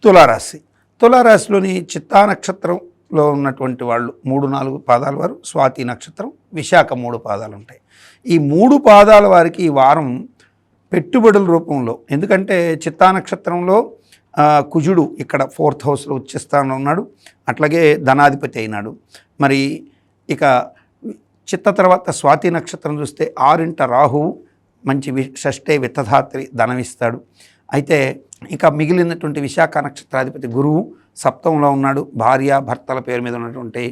తులారాశి. తులారాశిలోని చిత్తా నక్షత్రంలో ఉన్నటువంటి వాళ్ళు 3-4 పాదాల వారు, స్వాతి నక్షత్రం, విశాఖ 3 పాదాలు ఉంటాయి. ఈ 3 పాదాల వారికి ఈ వారం పెట్టుబడుల రూపంలో, ఎందుకంటే చిత్తా నక్షత్రంలో కుజుడు ఇక్కడ 4th హౌస్లో ఉచ్చ స్థానంలో ఉన్నాడు, అట్లాగే ధనాధిపతి అయినాడు. మరి ఇక చిత్త తర్వాత స్వాతి నక్షత్రం చూస్తే 6 రాహువు మంచి షష్ఠే విత్తధాత్రి ధనమిస్తాడు. అయితే ఇక మిగిలినటువంటి విశాఖ నక్షత్రాధిపతి గురువు 7ంలో ఉన్నాడు, భార్య భర్తల పేరు మీద ఉన్నటువంటి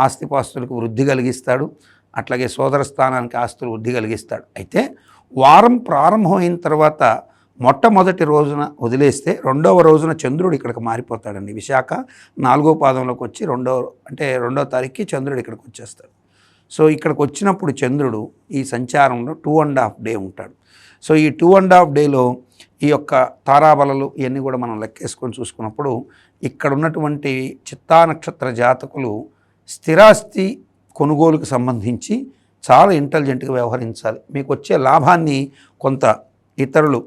ఆస్తిపాస్తులకు వృద్ధి కలిగిస్తాడు, అట్లాగే సోదర స్థానానికి ఆస్తులు వృద్ధి కలిగిస్తాడు. అయితే వారం ప్రారంభమైన తర్వాత మొట్టమొదటి రోజున వదిలేస్తే 2వ రోజున చంద్రుడు ఇక్కడికి మారిపోతాడండి. విశాఖ 4వ పాదంలోకి వచ్చి 2వ తారీఖుకి చంద్రుడు ఇక్కడికి వచ్చేస్తాడు. సో ఇక్కడికి వచ్చినప్పుడు చంద్రుడు ఈ సంచారంలో 2.5 డే ఉంటాడు. సో ఈ 2.5 డేలో ఈ యొక్క తారాబలలు ఇవన్నీ కూడా మనం లెక్కేసుకొని చూసుకున్నప్పుడు ఇక్కడ ఉన్నటువంటి చిత్తా నక్షత్ర జాతకులు స్థిరాస్తి కొనుగోలుకు సంబంధించి చాలా ఇంటెలిజెంట్గా వ్యవహరించాలి. మీకు వచ్చే లాభాన్ని కొంత ఇతరులు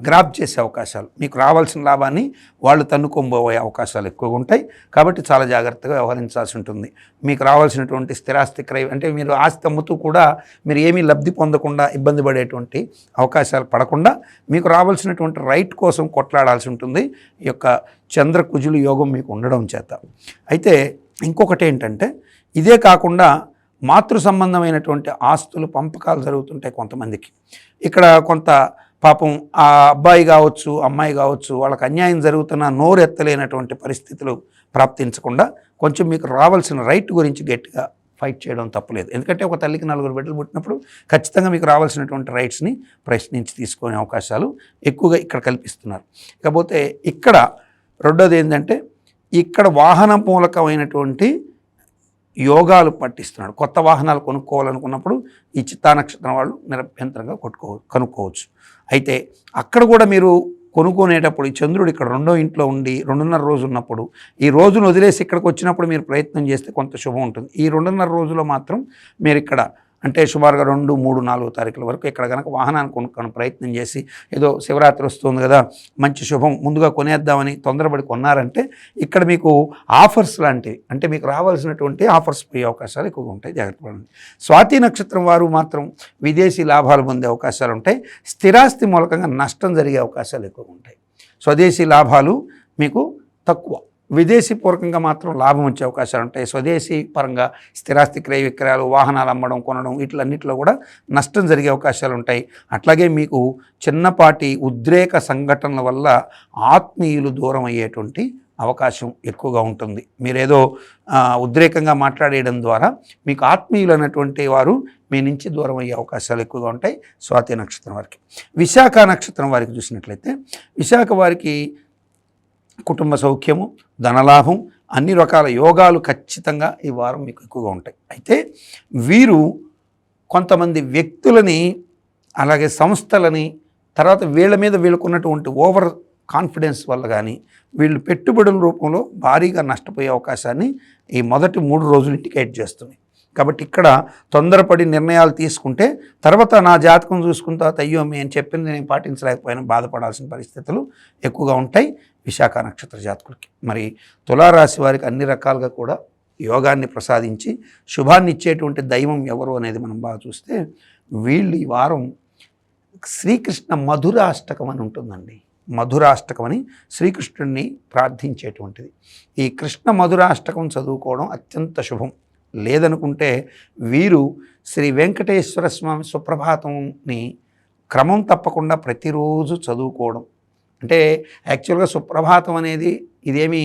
గ్రాప్ చేసే అవకాశాలు, మీకు రావాల్సిన లాభాన్ని వాళ్ళు తన్నుకోబోయే అవకాశాలు ఎక్కువగా ఉంటాయి. కాబట్టి చాలా జాగ్రత్తగా వ్యవహరించాల్సి ఉంటుంది. మీకు రావాల్సినటువంటి స్థిరాస్తి క్రయం అంటే మీరు ఆస్తి అమ్ముతూ కూడా మీరు ఏమీ లబ్ధి పొందకుండా ఇబ్బంది పడేటువంటి అవకాశాలు పడకుండా మీకు రావాల్సినటువంటి రైట్ కోసం కొట్లాడాల్సి ఉంటుంది ఈ యొక్క చంద్ర కుజులు యోగం మీకు ఉండడం చేత. అయితే ఇంకొకటి ఏంటంటే, ఇదే కాకుండా మాతృ సంబంధమైనటువంటి ఆస్తులు పంపకాలు జరుగుతుంటాయి కొంతమందికి. ఇక్కడ కొంత పాపం ఆ అబ్బాయి కావచ్చు, అమ్మాయి కావచ్చు, వాళ్ళకి అన్యాయం జరుగుతున్న నోరు ఎత్తలేనటువంటి పరిస్థితులు ప్రాప్తించకుండా కొంచెం మీకు రావాల్సిన రైట్ గురించి గట్టిగా ఫైట్ చేయడం తప్పలేదు. ఎందుకంటే ఒక తల్లికి 4 బిడ్డలు పుట్టినప్పుడు ఖచ్చితంగా మీకు రావాల్సినటువంటి రైట్స్ని ప్రశ్నించి తీసుకునే అవకాశాలు ఎక్కువగా ఇక్కడ కల్పిస్తున్నారు. ఇకపోతే ఇక్కడ రెండోది ఏంటంటే, ఇక్కడ వాహన మూలకమైనటువంటి యోగాలు పట్టిస్తున్నాడు. కొత్త వాహనాలు కొనుక్కోవాలనుకున్నప్పుడు ఈ చిత్తా నక్షత్రం వాళ్ళు నిరభ్యంతరంగా కనుక్కోవచ్చు. అయితే అక్కడ కూడా మీరు కొనుక్కునేటప్పుడు ఈ చంద్రుడు ఇక్కడ 2వ ఇంట్లో ఉండి 2.5 రోజు ఉన్నప్పుడు, ఈ రోజును వదిలేసి ఇక్కడికి వచ్చినప్పుడు మీరు ప్రయత్నం చేస్తే కొంత శుభం ఉంటుంది. ఈ 2.5 రోజుల్లో మాత్రం మీరు ఇక్కడ అంటే సుమారుగా 2, 3, 4 తారీఖుల వరకు ఇక్కడ కనుక వాహనాన్ని కొనుక్కొని ప్రయత్నం చేసి, ఏదో శివరాత్రి వస్తుంది కదా మంచి శుభం ముందుగా కొనేద్దామని తొందరపడి కొన్నారంటే ఇక్కడ మీకు ఆఫర్స్ లాంటివి, అంటే మీకు రావాల్సినటువంటి ఆఫర్స్ పోయే అవకాశాలు ఎక్కువగా ఉంటాయి. జాగ్రత్త పడండి. స్వాతి నక్షత్రం వారు మాత్రం విదేశీ లాభాలు పొందే అవకాశాలు ఉంటాయి. స్థిరాస్తి మూలకంగా నష్టం జరిగే అవకాశాలు ఎక్కువగా ఉంటాయి. స్వదేశీ లాభాలు మీకు తక్కువ, విదేశీ పూర్వకంగా మాత్రం లాభం వచ్చే అవకాశాలు ఉంటాయి. స్వదేశీ పరంగా స్థిరాస్తి క్రయ విక్రయాలు, వాహనాలు అమ్మడం, కొనడం, వీటిలన్నింటిలో కూడా నష్టం జరిగే అవకాశాలు ఉంటాయి. అట్లాగే మీకు చిన్నపాటి ఉద్రేక సంఘటనల వల్ల ఆత్మీయులు దూరం అయ్యేటువంటి అవకాశం ఎక్కువగా ఉంటుంది. మీరేదో ఉద్రేకంగా మాట్లాడేయడం ద్వారా మీకు ఆత్మీయులు అన్నటువంటి వారు మీ నుంచి దూరం అయ్యే అవకాశాలు ఎక్కువగా ఉంటాయి. స్వాతి నక్షత్రం వారికి. విశాఖ నక్షత్రం వారికి చూసినట్లయితే, విశాఖ వారికి కుటుంబ సౌఖ్యము, ధనలాభం, అన్ని రకాల యోగాలు ఖచ్చితంగా ఈ వారం మీకు ఎక్కువగా ఉంటాయి. అయితే వీరు కొంతమంది వ్యక్తులని, అలాగే సంస్థలని, తర్వాత వీళ్ళ మీద వీళ్ళకున్నటువంటి ఓవర్ కాన్ఫిడెన్స్ వల్ల కానీ వీళ్ళు పెట్టుబడుల రూపంలో భారీగా నష్టపోయే అవకాశాన్ని ఈ మొదటి 3 రోజులు ఇండికేట్ చేస్తున్నాయి. కాబట్టి ఇక్కడ తొందరపడి నిర్ణయాలు తీసుకుంటే తర్వాత నా జాతకం చూసుకున్న తర్వాత అయ్యో అని చెప్పింది నేను పాటించలేకపోయినా బాధపడాల్సిన పరిస్థితులు ఎక్కువగా ఉంటాయి విశాఖ నక్షత్ర జాతకులకి. మరి తులారాశి వారికి అన్ని రకాలుగా కూడా యోగాన్ని ప్రసాదించి శుభాన్ని ఇచ్చేటువంటి దైవం ఎవరు అనేది మనం బాగా చూస్తే, వీళ్ళు ఈ వారం శ్రీకృష్ణ మధురాష్టకం అని ఉంటుందండి. మధురాష్టకం అని శ్రీకృష్ణుడిని ప్రార్థించేటువంటిది. ఈ కృష్ణ మధురాష్టకం చదువుకోవడం అత్యంత శుభం. లేదనుకుంటే వీరు శ్రీ వెంకటేశ్వర స్వామి సుప్రభాతంని క్రమం తప్పకుండా ప్రతిరోజు చదువుకోవడం. అంటే యాక్చువల్గా సుప్రభాతం అనేది ఇదేమీ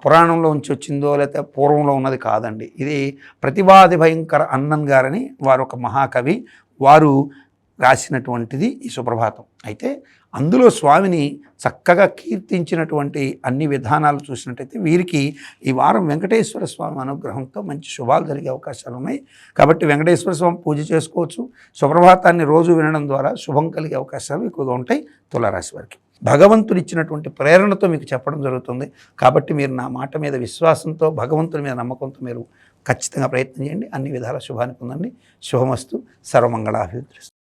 పురాణంలో నుంచి వచ్చిందో లేకపోతే పూర్వంలో ఉన్నది కాదండి. ఇది ప్రతివాది భయంకర అన్నన్ గారని వారు ఒక మహాకవి, వారు రాసినటువంటిది ఈ సుప్రభాతం. అయితే అందులో స్వామిని చక్కగా కీర్తించినటువంటి అన్ని విధానాలు చూసినట్టయితే వీరికి ఈ వారం వెంకటేశ్వర స్వామి అనుగ్రహంతో మంచి శుభాలు జరిగే అవకాశాలు ఉన్నాయి. కాబట్టి వెంకటేశ్వర స్వామి పూజ చేసుకోవచ్చు. సుప్రభాతాన్ని రోజు వినడం ద్వారా శుభం కలిగే అవకాశాలు ఎక్కువగా ఉంటాయి తులారాశి వారికి. భగవంతుడు ఇచ్చినటువంటి ప్రేరణతో మీకు చెప్పడం జరుగుతుంది. కాబట్టి మీరు నా మాట మీద విశ్వాసంతో, భగవంతుని మీద నమ్మకంతో మీరు ఖచ్చితంగా ప్రయత్నం చేయండి. అన్ని విధాల శుభాన్ని పొందండి. శుభమస్తు. సర్వమంగళాభివృద్ధి.